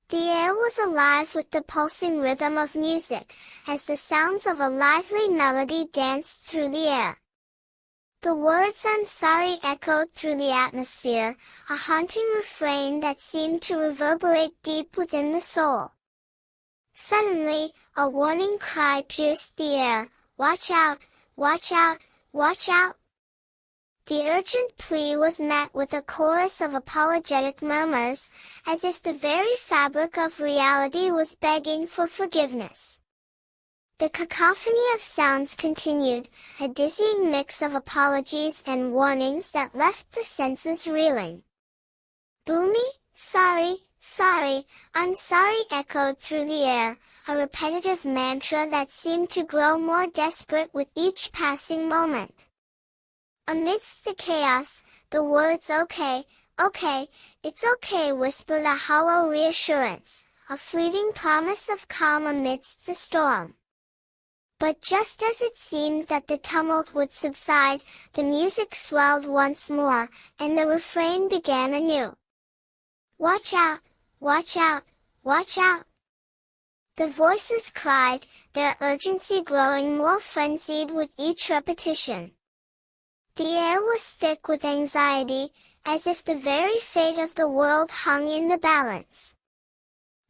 The air was alive with the pulsing rhythm of music, as the sounds of a lively melody danced through the air. The words "I'm sorry" echoed through the atmosphere, a haunting refrain that seemed to reverberate deep within the soul. Suddenly, a warning cry pierced the air, "Watch out! Watch out! Watch out!" The urgent plea was met with a chorus of apologetic murmurs, as if the very fabric of reality was begging for forgiveness. The cacophony of sounds continued, a dizzying mix of apologies and warnings that left the senses reeling. "Boomy, sorry, sorry, I'm sorry" echoed through the air, a repetitive mantra that seemed to grow more desperate with each passing moment. Amidst the chaos, the words "Okay, okay, it's okay" whispered a hollow reassurance, a fleeting promise of calm amidst the storm. But just as it seemed that the tumult would subside, the music swelled once more, and the refrain began anew. "Watch out! Watch out! Watch out!" The voices cried, their urgency growing more frenzied with each repetition. The air was thick with anxiety, as if the very fate of the world hung in the balance.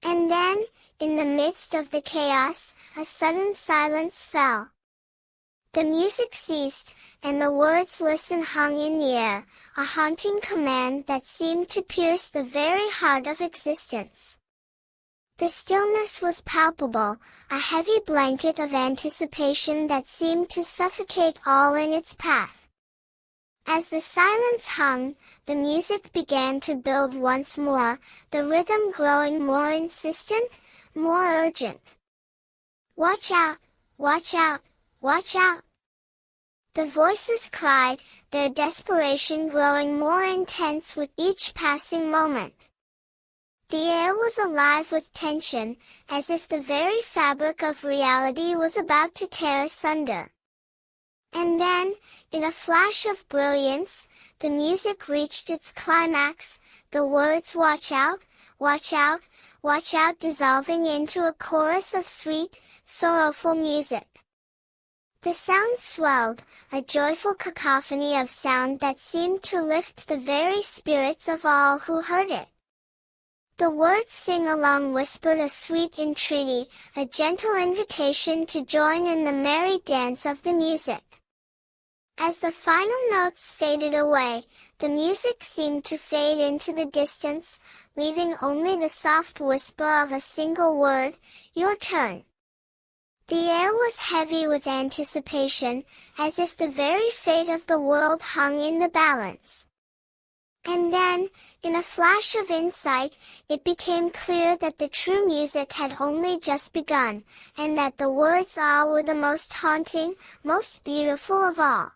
And then, in the midst of the chaos, a sudden silence fell. The music ceased, and the words "Listen" hung in the air, a haunting command that seemed to pierce the very heart of existence. The stillness was palpable, a heavy blanket of anticipation that seemed to suffocate all in its path. As the silence hung, the music began to build once more, the rhythm growing more insistent, more urgent. "Watch out! Watch out! Watch out!" The voices cried, their desperation growing more intense with each passing moment. The air was alive with tension, as if the very fabric of reality was about to tear asunder. And then, in a flash of brilliance, the music reached its climax, the words "Watch out! Watch out! Watch out" dissolving into a chorus of sweet, sorrowful music. The sound swelled, a joyful cacophony of sound that seemed to lift the very spirits of all who heard it. The words "Sing along" whispered a sweet entreaty, a gentle invitation to join in the merry dance of the music. As the final notes faded away, the music seemed to fade into the distance, leaving only the soft whisper of a single word, "Your turn." The air was heavy with anticipation, as if the very fate of the world hung in the balance. And then, in a flash of insight, it became clear that the true music had only just begun, and that the words "Ah" were the most haunting, most beautiful of all.